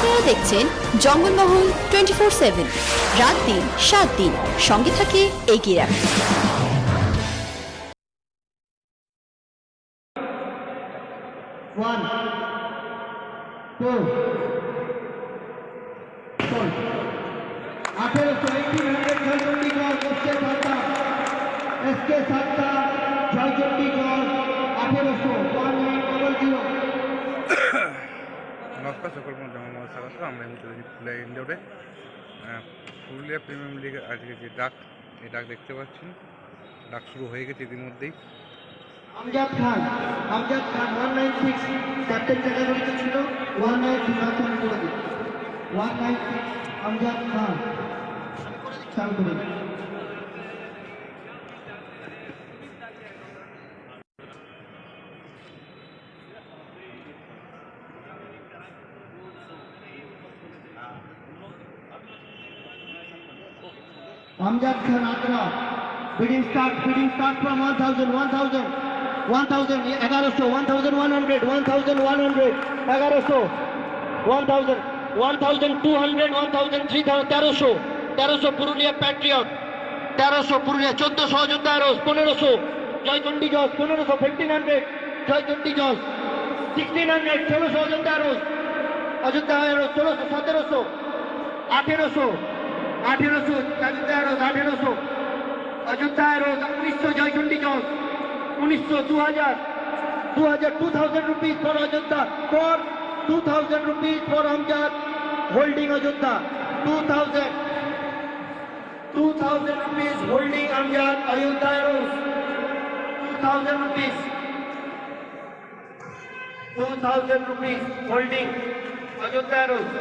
আপনারা দেখছেন জঙ্গলমহল 24/7 রাত দিন 7 দিন সঙ্গে থাকে এগিয়ে রাখে। নমস্কার সকল বন্ধু, আমার স্বাগত। আমরা পুরুলিয়া ইন্ডোরে পুরুলিয়া প্রিমিয়াম লিগের আজকে যে ডাক, এই ডাক দেখতে পাচ্ছেন। ডাক শুরু হয়ে গেছে ইতিমধ্যেই। আমজাদ খান 196 ক্যাপ্টেন ক্যাটাগরিতে ছিল। 196 আমজাদ খান চালু করে দিন। Amjad Khan Agra, bidding start from 1000, 1100, 1100, 1100, 1100, 1100, 1200, 1300, 1300 Purulia Patriot, 1300 Purulia, 1400 Ajodhya Arrows, 1500, Jaychandi Jos, 1500, 1500, Jaychandi Jos, 1600, 1600 Ajodhya Arrows, 1600, 1700, 1800, 1800 Ajodhya Arrows, 1800 Ajodhya Arrows, 1900 Jaychandi Jos, 1900, 2000, 2000 rupees for Ajodhya, for 2000 rupees for Amjad, holding Ajodhya, 2000 rupees holding Amjad, Ajodhya Arrows, 2000 rupees, 2000 rupees holding Ajodhya Arrows.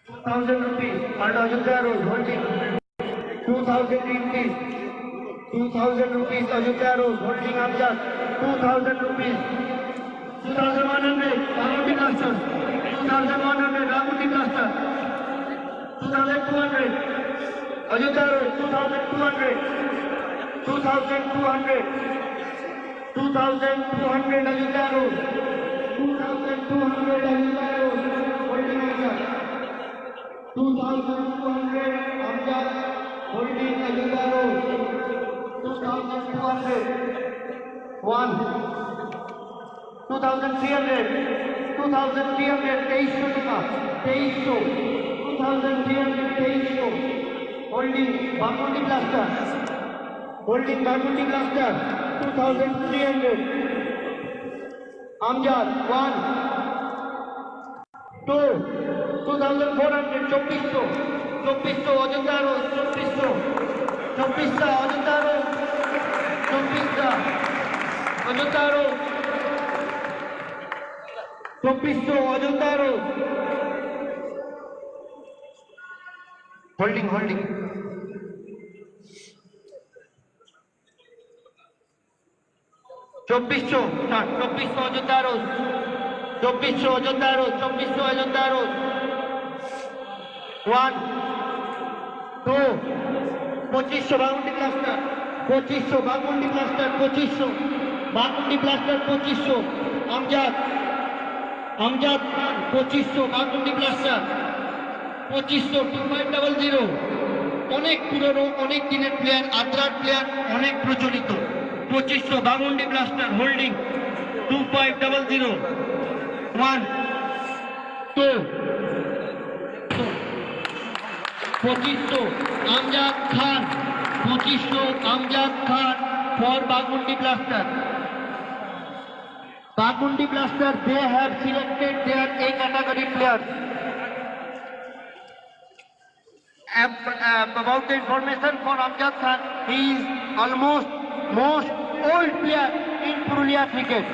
2000 rupees and Ajodhya Arrows holding 2000 rupees, 2000 rupees Ajodhya Arrows holding Amjad, 2000 rupees, 2100 Ramuti Blaster, 2100 Ramuti Blaster, 2200 Ajodhya Arrows, 2200, 2200, 2200 Ajodhya Arrows, 2200 Ajodhya Arrows holding Amjad, 2200 Amjad holding Ajodhya Arrows, 2200, 1, 2300, 2300, 2300, holding Bamundi Blaster, 2300, Amjad, 1, 2, 2400, 2400 Ajodhya Arrows, 2400 Ajodhya Arrows, 2400 Ajodhya Arrows, 2400 Ajodhya Arrows, holding 2400 start, 2400 Ajodhya Arrows, 2400 Ajodhya Arrows, 2400 Ajodhya Arrows, 1, 2, 2500 Bagundi Blaster, 2500 Bagundi Blaster, 2500 Bagundi Blaster, 2500 Amjad Khan, 2500 Bagundi Blaster, 2500 2500, অনেক পুরনো, অনেক দিনের player, আদ্রার player, অনেক প্রচলিত। 2500 Bagundi Blaster holding 2500, 1, 2, 2500 Amjad Khan, 2500 Amjad Khan for Bagundi Blaster. Bagundi Blaster, they have selected their A category players. About the information for Amjad Khan, he is almost most old player in Purulia cricket.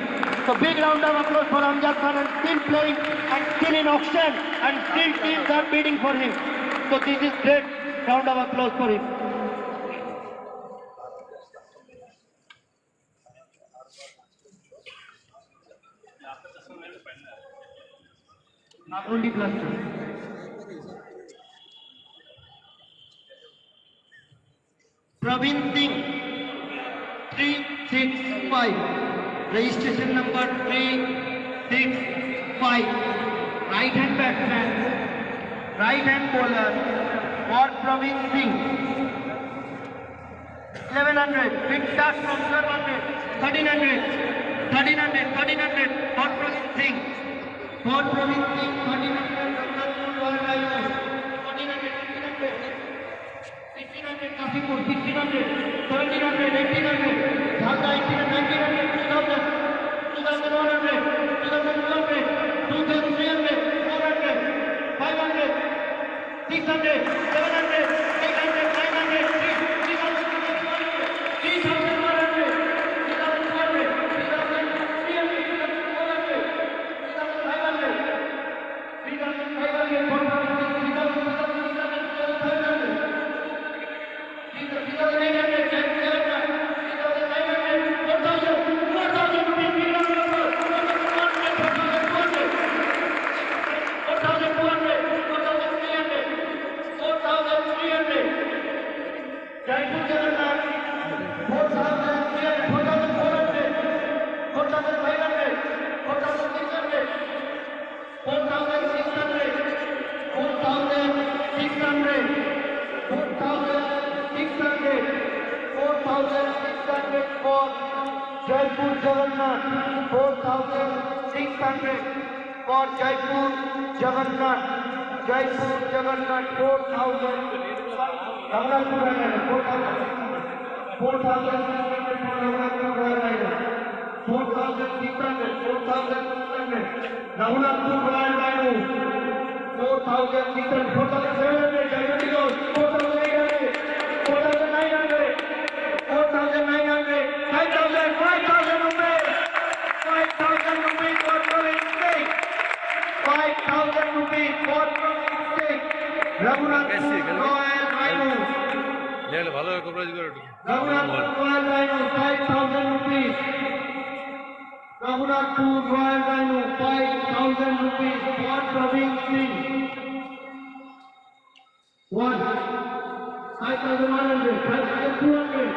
So big round of applause for Amjad Khan, and still playing and still in auction and still teams are bidding for him. So this is great round of applause for him. Bagundi Blaster. Praveen Singh 365 registration number 365, right hand batsman, right hand bowler for Praveen Singh. 1100, big start from 1200, 1300, 1300, 1300 for Praveen Singh. For Praveen Singh, 1300, 1400, 1500, 1600, Kasipur, 1600, 1700, 1800, Jhalda 1800, 1900, 2000, 2100, 2200, 2300, 400, 500, 600, 700, 800, 900, 3,100, 3,200, for Jaipur Jagannath, 4,600 for Jaipur Jagannath, Jaipur Jagannath, 4,000. Raghunathpur Royal, 4,600 for Raghunathpur Royal, 4,600, 4,600. Raghunathpur Royal Rhinos, 4,600, 4,700. Jaipur Eagles, 4,800, 4,900, 4,900, 5,000, 5,000 rupees, 5,000 rupees for Praveen Singh, 5,000 rupees for Praveen Singh. Raghunathpur Royal Rhinos, ভালো coverage করে Raghunathpur Royal Rhinos, 5,000 rupees. Raghunathpur Royal Rhinos, 5,000 rupees for Praveen Singh. 5,100, 5,200,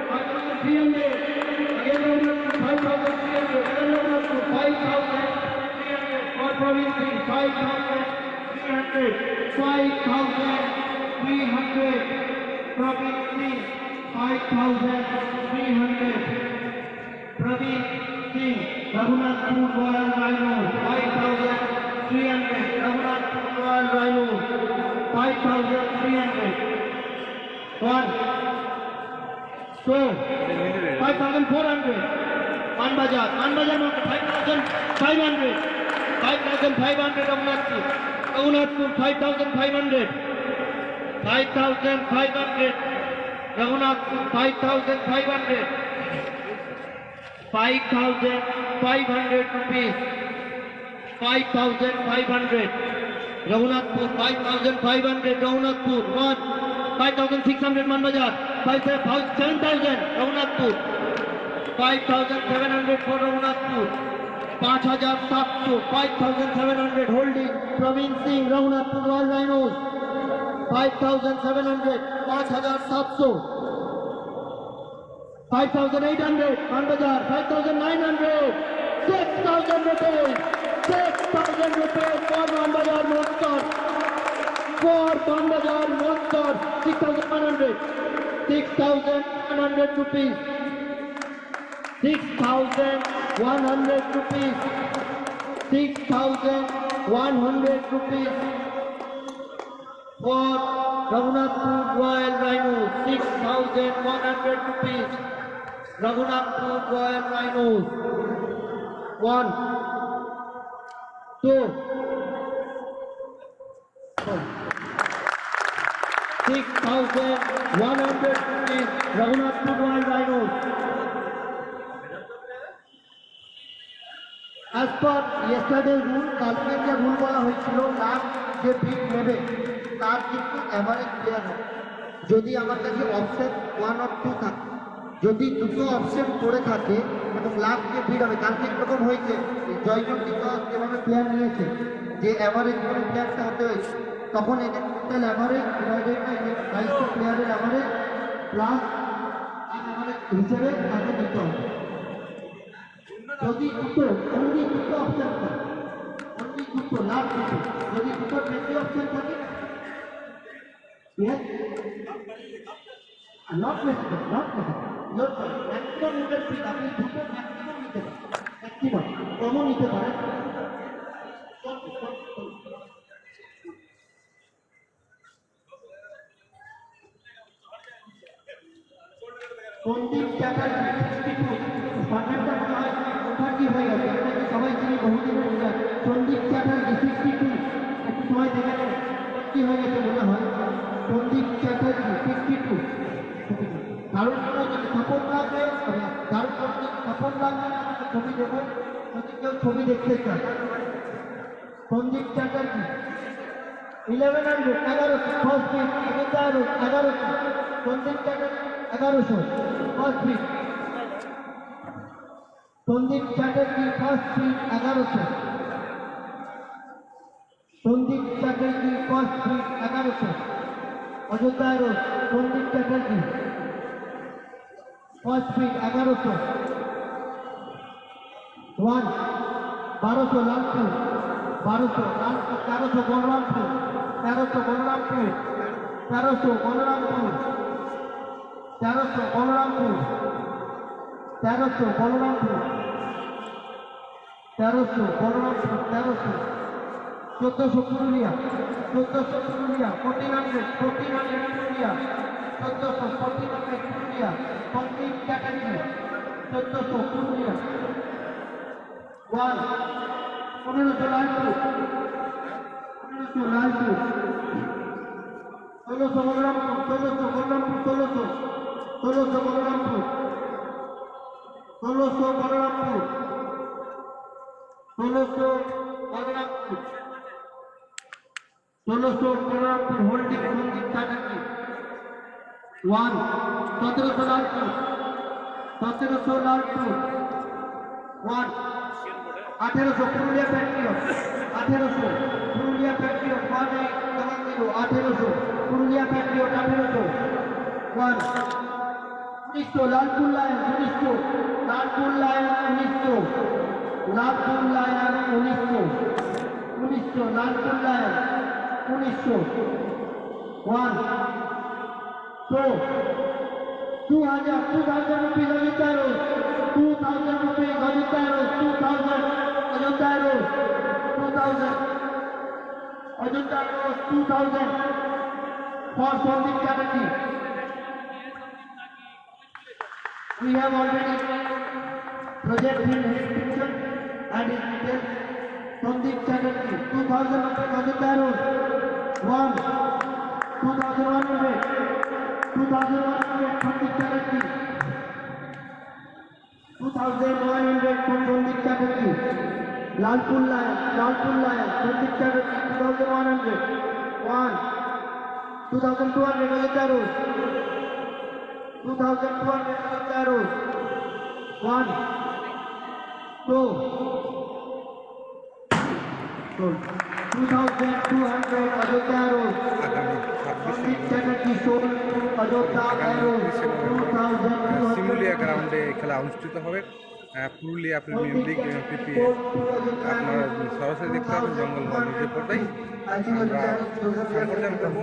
5,300, again Raghunathpur, 5,300, again Raghunathpur, 5,300 for Praveen Singh, 5,300, 5,300, Praveen Singh, 5,300, Praveen Singh, Raghunathpur Royal Rhinos, 5,300, Raghunathpur Royal Rhinos, 5,300. 1, 2, 5,400. Manbajar market 5,500. 5,500 Raghunathpur. Raghunathpur 5,500. 5,500. Raghunathpur 5,500. 5,500 rupees. 5,500. Raghunathpur 5,500. Raghunathpur 1. 5,600 Manbajar, 7,000 Raghunathpur, 5,700 for Raghunathpur, 5,700, 5,700 holding Praveen Singh, Raghunathpur Royal Rhinos, 5,700, 5,700, 5,800 Manbajar, 5,900, 6,000 rupees, 6,000 rupees for Manbajar Monster. For Manbajar Monster, 6,100, 6,100 rupees, 6,100 rupees, 6,100 rupees for Raghunathpur Royal Rhinos, 6,100 rupees, Raghunathpur Royal Rhinos, 1, 2, 6,100 rupees, Raghunathpur Royal Rhinos. As per yesterday's rule, কালকে যে rule বলা হয়েছিল last যে pick নেবে তার কিন্তু average player হবে। যদি আমার কাছে অপশন 1 or 2 থাকে, যদি দুটো অপশন পড়ে থাকে এবং লাস্ট যে ভিড় হবে, কালকে এরকম হয়েছে জয়জন যেভাবে প্লেয়ার নিয়েছে যে অ্যাভারেজ করে প্লেয়ারটা হতে হয়েছে, তখন এদের টোটাল অ্যাভারেজ ডিভাইডেড বাই 22টা প্লেয়ারের অ্যাভারেজ প্লাস অ্যাভারেজ হিসেবে তাকে দিতে হবে। যদি দুটো অনলি দুটো অপশন থাকে, অনলি দুটো লাস্ট দুটো, যদি দুটো বেশি অপশন থাকে, yes, not possible, not possible. Your maximum you can pick, আপনি দুটো maximum নিতে পারেন, maximum কমও নিতে পারেন। সন্দীপ চ্যাটার্জি 62 ফার্মেন্টটা মনে হয় ওঠার কি হয়ে গেছে, আপনাকে সবাই চিনি বহুদিনের প্লেয়ার। সন্দীপ চ্যাটার্জি 62 একটু সময় দেখে নেন কি হয়ে গেছে মনে হয়। সন্দীপ চ্যাটার্জি 62 কারণ কোনো যদি সাপোর্ট লাগবে, কারণ কোনো যদি সাপোর্ট লাগবে আমাকে ছবি দেবেন যদি কেউ ছবি দেখতে চায়। Sandeep Chatterjee 1100 1100 first pick 1100 Sandeep Chatterjee 1100 first pick. Sandeep Chatterjee first pick 1100। Sandeep Chatterjee first pick 1100। Ayodhya road Sandeep Chatterjee first pick 1100। 1 1200 Lalpur 1200 Lalpur 1300 Balrampur 1300 Balrampur 1300 Balrampur 1300 Balrampur 1300 Balrampur 1300 Balrampur 1300 1400 Purulia 1400 Purulia 1400 Purulia 1400 Purulia Sandeep Chatterjee 1400 Purulia 1 1500 Lalpur 1600 Balrampur 1600 Balrampur 1600 Balrampur 1600 Balrampur 1600 Balrampur holding Sandeep Chatterjee 1 1700 Lalpur 1700 Lalpur 1 1800 Purulia patriot 1800 Purulia patriot 1800 Purulia patriot 1800 1 1900 Lalpur lion 1900 Lalpur lion 1900 Lalpur lion 1900 1900 Lalpur lion 1900 1 2 2000 rupees Ajanta Road 2000 rupees Ajanta Road 2000 Ajanta Road 2000 Ajanta Road 2000 for Sandip Chatterjee. We have already projected his picture and his details. Sandip Chatterjee 2000 rupees Ajanta Road 1 2100 Sandip Chatterjee 2100 from Sandip Chatterjee. Lalpur Lion Sandip Chatterjee 2100 1 2200 Ajanta Road 2200 Ajanta Road 1 2 2200 Ajanta Road Sandip Chatterjee sold Ajanta Road 2200 Simulia গ্রাউন্ডে খেলা অনুষ্ঠিত হবে Purulia premier league PPA. আপনারা সরাসরি দেখতে পাবেন জঙ্গলমহল নিজের পর্দায়। আমরা সম্প্রচার করবো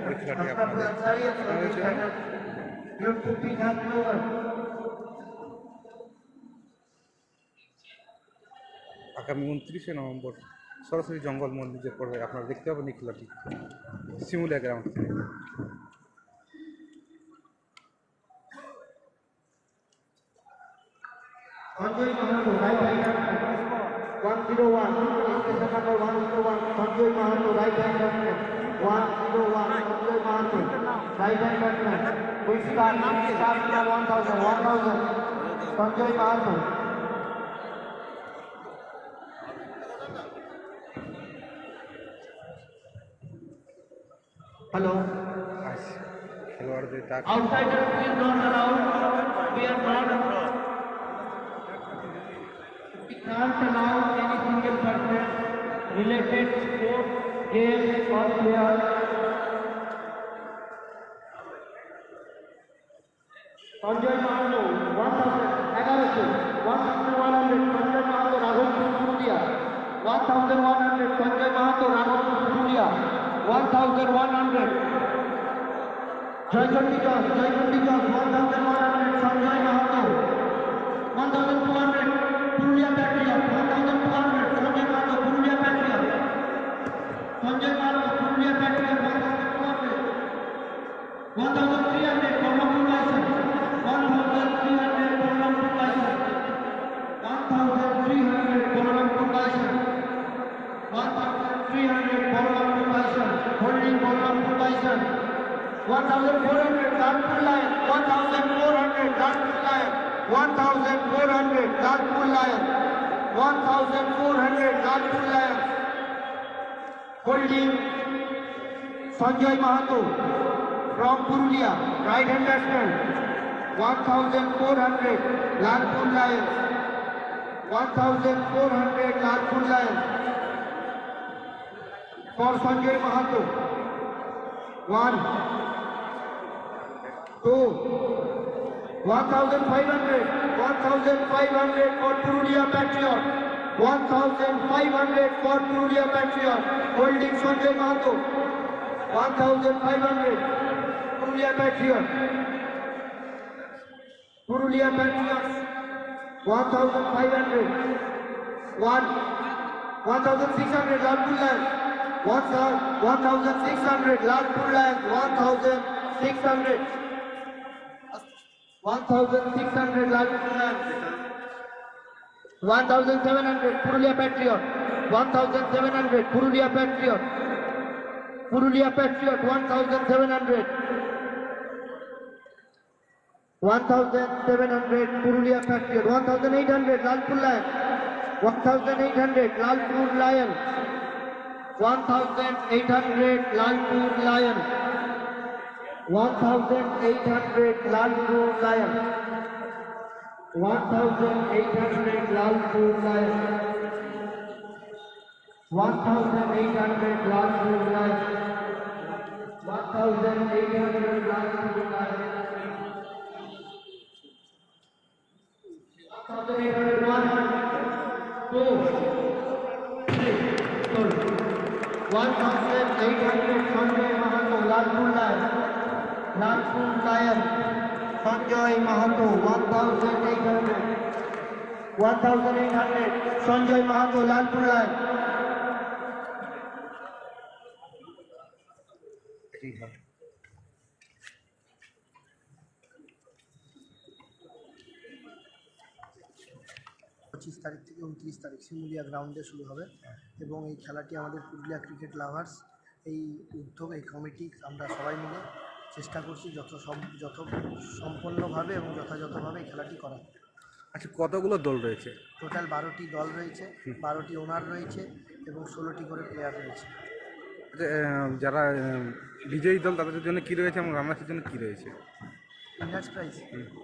পরীক্ষাটি আপনাদের জন্য। আগামী 29শে নভেম্বর সরাসরি জঙ্গলমহল নিজের পর্দায় আপনারা দেখতে পাবেন এই খেলাটি সিমুলিয়া গ্রাউন্ড থেকে। Sanjay Mahato, right hand 101, station number 101, Sanjay Mahato, right hand 101, Sanjay Mahato, right hand batsman. We start now 1000, Sanjay Mahato. Hello. খেলোয়াড়দের ডাক Outsiders is not allowed. We are not. We can't allow any single person related sport, game or player. Sanjay Mahato, 1100, 1100. 1100. Jaychandi Jos, 1100, Sanjay Mahato. 1200, Purulia Patriot, 1200, Sanjay Mahato, Purulia Patriot. Sanjay Mahato, Purulia Patriot, 1200. 1300, Kolhapur license. 1300, Kolhapur license. 1300, Kolhapur license. 1300, Kolhapur license. Holding Kolhapur license. 1400, Nagpur Lion. 1400, Nagpur Lion. 1400, Nagpur Lion. 1400, Nagpur Lion. Holding Sanjay Mahato from Purulia, right-hand batsman. 1400, Nagpur Lion. 1400, Nagpur Lion. For Sanjay Mahato. 1, 2, 1500, 1500 for Purulia Patriot. 1500 for Purulia Patriot. Holding Sanjay Mahato. 1500 Purulia Patriot. Purulia Patriot. 1500. 1600 Nagpur Lions. 1600 Nagpur Lions. 1600. 1600 Nagpur Lions. 1700 Purulia Patriot. 1700 Purulia Patriot. Purulia Patriot 1700. 1700 Purulia Patriot. 1800 Nagpur Lion. 1800 Nagpur Lion. 1800 Nagpur Lion. 1800 Nagpur Lion. 1800 Nagpur Lion. 1800 Nagpur Lion. 1800 Nagpur Lion. 1800 Sanjay Mahato, Nagpur Lion. Nagpur Lion. Sanjay Mahato, 1800. 1800 Sanjay Mahato, Nagpur Lion. পঁচিশ তারিখ থেকে 29 তারিখ শিমুলিয়া গ্রাউন্ডে শুরু হবে এবং এই খেলাটি আমাদের পুরুলিয়া ক্রিকেট লাভার্স এই উদ্যোগ এই কমিটি আমরা সবাই মিলে চেষ্টা করছি যত সম্পূর্ণভাবে এবং যথাযথভাবে এই খেলাটি করা। আচ্ছা, কতগুলো দল রয়েছে? টোটাল 12টি দল রয়েছে, 12টি ওনার রয়েছে এবং 16টি করে প্লেয়ার রয়েছে। আচ্ছা, যারা বিজয়ী দল তাদের জন্য কী রয়েছে এবং রানার্সের জন্য কী রয়েছে?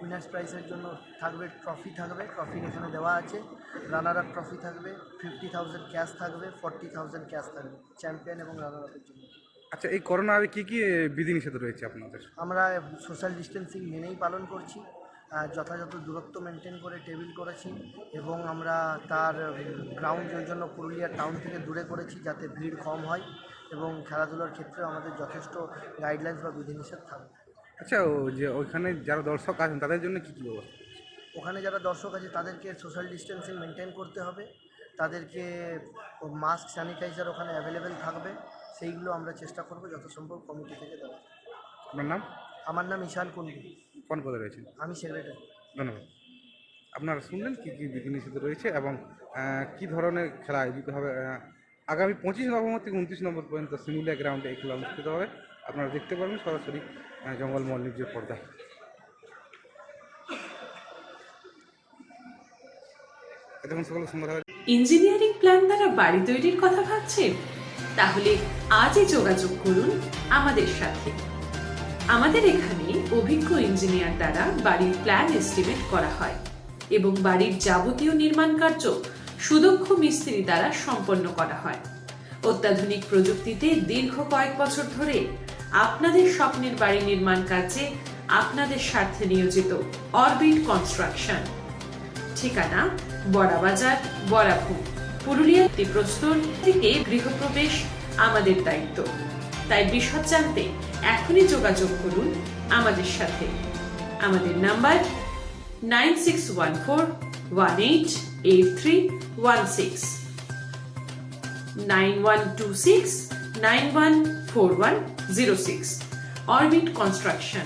উইনার্স প্রাইজের জন্য থাকবে ট্রফি, ট্রফি এখানে দেওয়া আছে। রানার আপ ট্রফি থাকবে, 50,000 ক্যাশ থাকবে, 40,000 ক্যাশ থাকবে চ্যাম্পিয়ন এবং রানার আপের জন্য। আচ্ছা, এই করোনা আগে কী কী বিধিনিষেধ রয়েছে আপনাদের? আমরা সোশ্যাল ডিস্টেন্সিং মেনেই পালন করছি, যথাযথ দূরত্ব মেনটেন করে টেবিল করেছি এবং আমরা তার গ্রাউন্ড ওই জন্য পুরুলিয়া টাউন থেকে দূরে করেছি যাতে ভিড় কম হয় এবং খেলাধুলার ক্ষেত্রে আমাদের যথেষ্ট গাইডলাইন্স বা বিধিনিষেধ থাকবে। আচ্ছা, যে ওইখানে যারা দর্শক আছেন তাদের জন্য কী কী ব্যবস্থা? ওখানে যারা দর্শক আছে তাদেরকে সোশ্যাল ডিস্টেন্সিং মেনটেন করতে হবে, তাদেরকে মাস্ক স্যানিটাইজার ওখানে অ্যাভেলেবেল থাকবে, সেইগুলো আমরা চেষ্টা করব যত সম্ভব কমিটি থেকে দেওয়া। আপনার নাম? আমার নাম ঈশান কুন্ডু, কোন পদে রয়েছেন? আমি সেক্রেটারি। ধন্যবাদ। আপনারা শুনলেন কী কী বিধিনিষেধ রয়েছে এবং কী ধরনের খেলা আয়োজিত হবে। আগামী 25 নভেম্বর থেকে 29 নভেম্বর পর্যন্ত শিমুলিয়া গ্রাউন্ডে এই খেলা অনুষ্ঠিত হবে। আপনারা দেখতে পারবেন সরাসরি জঙ্গলমহল নিউজের পর্দায়। এতক্ষণ সকলে সুন্দর হবে। ইঞ্জিনিয়ারিং প্ল্যান দ্বারা বাড়ি তৈরির কথা ভাবছেন? তাহলে আজই যোগাযোগ করুন আমাদের সাথে। আমাদের এখানে অভিজ্ঞ ইঞ্জিনিয়ার দ্বারা বাড়ির প্ল্যান এস্টিমেট করা হয় এবং বাড়ির যাবতীয় নির্মাণ কার্য সুদক্ষ মিস্ত্রি দ্বারা সম্পন্ন করা হয়। অত্যাধুনিক প্রযুক্তিতে দীর্ঘ কয়েক বছর ধরে আপনাদের স্বপ্নের বাড়ি নির্মাণ কাজে আপনাদের স্বার্থে নিয়োজিত অরবিট কনস্ট্রাকশন। ঠিকানা বড়াবাজার, বড়াভূম, পুরুলিয়া। প্রস্তর থেকে গৃহপ্রবেশ আমাদের দায়িত্ব। তাই বিশদ জানতে এখনই যোগাযোগ করুন আমাদের সাথে। আমাদের নাম্বার 9614188316, 9126914106, Orbit Construction।